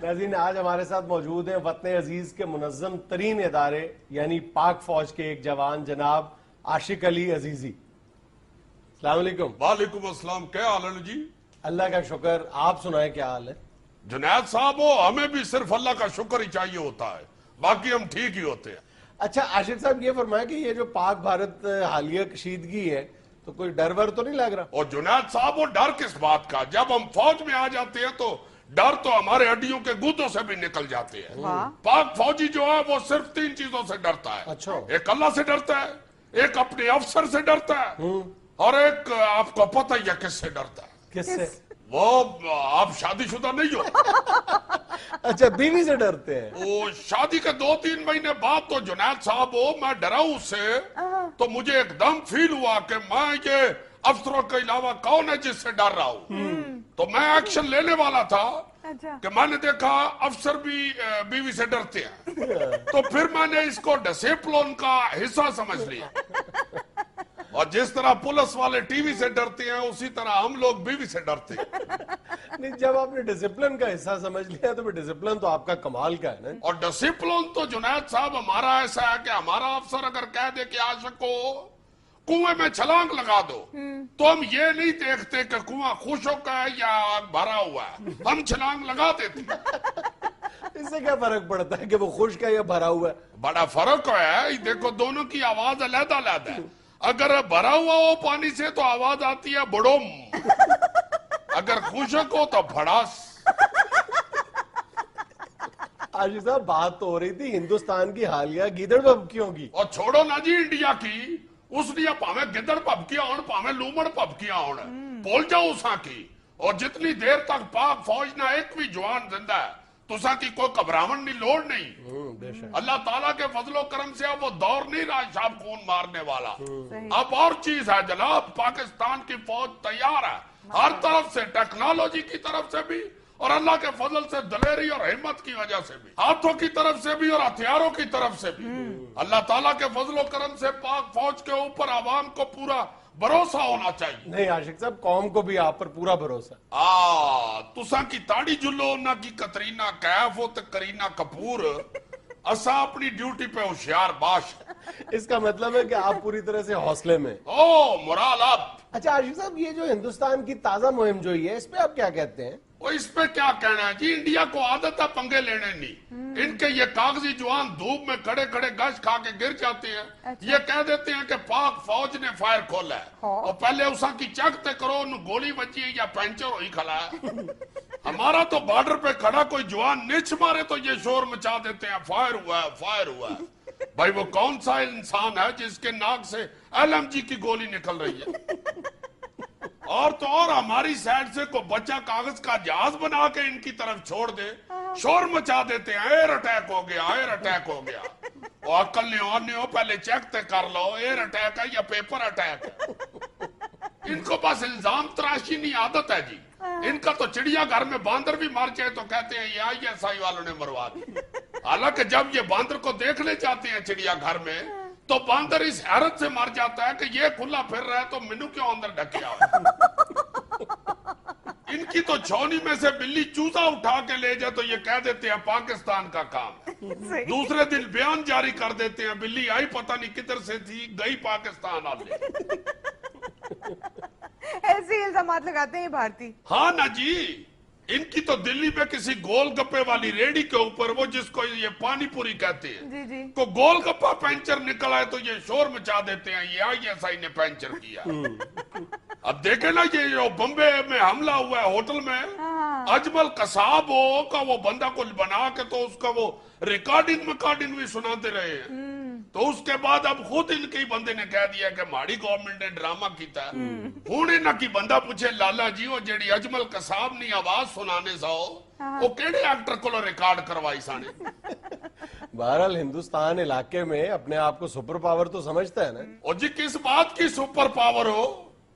ناظرین آج ہمارے ساتھ موجود ہیں وطن عزیز کے منظم ترین ادارے یعنی پاک فوج کے ایک جوان جناب عاشق علی عزیزی. السلام علیکم. وعلیکم السلام. کیا حال ہے جی؟ اللہ کا شکر. آپ سنائیں کیا حال ہے؟ جنید صاحب ہمیں بھی صرف اللہ کا شکر ہی چاہیے ہوتا ہے, باقی ہم ٹھیک ہی ہوتے ہیں. اچھا عاشق صاحب یہ فرمائیں کہ یہ جو پاک بھارت حالیہ کشیدگی ہے تو کوئی ڈر ور تو نہیں لگ رہا؟ اور جنید صاحب وہ ڈر کس بات کا؟ جب ہم فوج میں آ جاتے ہیں تو ڈر تو ہمارے ہڈیوں کے گودوں سے بھی نکل جاتے ہیں. پاک فوجی جو ہے وہ صرف 3 چیزوں سے ڈرتا ہے. اچھا. ایک اللہ سے ڈرتا ہے, ایک اپنے افسر سے ڈرتا ہے, اور ایک آپ کو پتہ ہی ہے کس سے ڈرتا ہے. کس سے؟ وہ آپ شادی شدہ نہیں ہو. اچھا بیوی سے ڈرتے ہیں. وہ شادی کے 2-3 مہینے بعد تو جنید صاحب میں ڈرا اس سے تو مجھے ایک دم فیل ہوا کہ میں یہ افسروں کے علاوہ کون ہے جس سے ڈر رہا ہوں. تو میں ایکشن لینے والا تھا کہ میں نے دیکھا افسر بھی بیوی سے ڈرتے ہیں, تو پھر میں نے اس کو ڈسپلن کا حصہ سمجھ لیا. اور جس طرح پولیس والے ٹی وی سے ڈرتے ہیں اسی طرح ہم لوگ بیوی سے ڈرتے ہیں. نہیں جب آپ نے ڈسپلن کا حصہ سمجھ لیا تو ڈسپلن تو آپ کا کمال کا ہے نا. اور ڈسپلن تو جنید صاحب ہمارا ایسا ہے کہ ہمارا افسر اگر کہہ دے کہ عاشق کو کنویں میں چھلانگ لگا دو تو ہم یہ نہیں دیکھتے کہ کنواں خشک ہے یا بھرا ہوا ہے, ہم چھلانگ لگا دیتے. اس سے کیا فرق پڑتا ہے کہ وہ خشک ہے یا بھرا ہوا ہے؟ بڑا فرق ہے. دیکھو دونوں کی آواز علیحدہ علیحدہ ہے. اگر بھرا ہوا ہو پانی سے تو آواز آتی ہے بڑوم, اگر خشک ہو تو بھڑاس. عاشق صاحب بات تو ہو رہی تھی ہندوستان کی حالیہ گیدڑ بھبکیوں کی. اور چھوڑو نا جی انڈیا کی, اس لیے پاویں گدڑ پبکیاں ہون پاویں لومڑ پبکیاں ہون, بول جاؤ اساں کی. اور جتنی دیر تک پاک فوج نہ ایک بھی جوان زندہ ہے تو اساں کی کوئی گھبراون نہیں, لوڑ نہیں. اللہ تعالیٰ کے فضل و کرم سے اب وہ دور نہیں رہا شام خون مارنے والا. اب اور چیز ہے جناب, پاکستان کی فوج تیار ہے ہر طرف سے, ٹیکنالوجی کی طرف سے بھی اور اللہ کے فضل سے دلیری اور ہمت کی وجہ سے بھی, ہاتھوں کی طرف سے بھی اور ہتھیاروں کی طرف سے بھی. اللہ تعالیٰ کے فضل و کرم سے پاک فوج کے اوپر عوام کو پورا بھروسہ ہونا چاہیے. نہیں عاشق صاحب قوم کو بھی آپ پر پورا بھروسہ. تساں کی تاڑی جلو نہ کی کترینہ کیف ہو تے کرینہ کپور, اساں اپنی ڈیوٹی پہ ہوشیار باش. اس کا مطلب ہے کہ آپ پوری طرح سے حوصلے میں. مرال اب. اچھا عاشق صاحب یہ جو ہندوستان کی تازہ مہم جو ہے اس پہ آپ کیا کہتے ہیں؟ وہ اس پہ کیا کہنا ہے جی, انڈیا کو عادت ہے پنگے لینے نہیں. ان کے یہ کاغذی جوان دھوپ میں کھڑے کھڑے گش کھا کے گر جاتے ہیں. یہ کہہ دیتے ہیں کہ پاک فوج نے فائر کھولا ہے, اور پہلے اساں کی چک تے کرو انہوں گولی بچی یا پینچر ہوئی کھلا ہے. ہمارا تو بارڈر پہ کھڑا کوئی جوان نچ مارے تو یہ شور مچا دیتے ہیں فائر ہوا ہے فائر ہوا ہے. بھائی وہ کون سا انسان ہے جس کے ناک سے LMG کی گولی نکل رہی ہے؟ اور تو اور ہماری سائڈ سے کوئی بچہ کاغذ کا جہاز بنا کے ان کی طرف چھوڑ دے, شور مچا دیتے ہیں ایئر اٹیک ہو گیا ایئر اٹیک ہو گیا. اور عقل نہیں ہو پہلے چیک تے کر لو ایئر اٹیک ہے یا پیپر اٹیک ہے. ان کو بس الزام تراشی نہیں عادت ہے جی. ان کا تو چڑیا گھر میں باندر بھی مر جائے تو کہتے ہیں یہ ISI والوں نے مروا دی. حالانکہ جب یہ باندر کو دیکھنے جاتے ہیں چڑیا گھر میں تو باندر اس حیرت سے مر جاتا ہے کہ یہ کھلا پھر رہا ہے تو منو کیوں اندر ڈھکیا ہے. ان کی تو چھونی میں سے بلی چوزا اٹھا کے لے جائے تو یہ کہہ دیتے ہیں پاکستان کا کام ہے. دوسرے دن بیان جاری کر دیتے ہیں بلی آئی پتہ نہیں کدھر سے تھی گئی پاکستان آ لے. ایسے الزامات لگاتے ہیں بھارتی. ہاں نا جی, ان کی تو دلی میں کسی گول گپے والی ریڈی کے اوپر وہ جس کو یہ پانی پوری کہتے ہیں کو گول گپا پینچر نکل آئے تو یہ شور مچا دیتے ہیں یہ ISI نے پینچر کیا. اب دیکھیں نا یہ جو بمبے میں حملہ ہوا ہے ہوٹل میں, اجمل قصاب ہو کا وہ بندہ کو بنا کے تو اس کا وہ ریکارڈنگ بھی سناتے رہے ہیں. تو اس کے بعد اب خود ان کے بندے نے کہہ دیا کہ ہماری گورنمنٹ نے ڈرامہ کیتا ہے. ہونے نہ کی بندہ پوچھے لالا جی وہ جیڑی اجمل قصاب نہیں آواز سنانے ساؤ وہ کیڑے ایکٹر کو ریکارڈ کروائی سانے. بہرحال ہندوستان علاقے میں اپنے آپ کو سپر پاور تو سمجھتا ہے نا. اور جی کس بات کی سپر پاور ہو,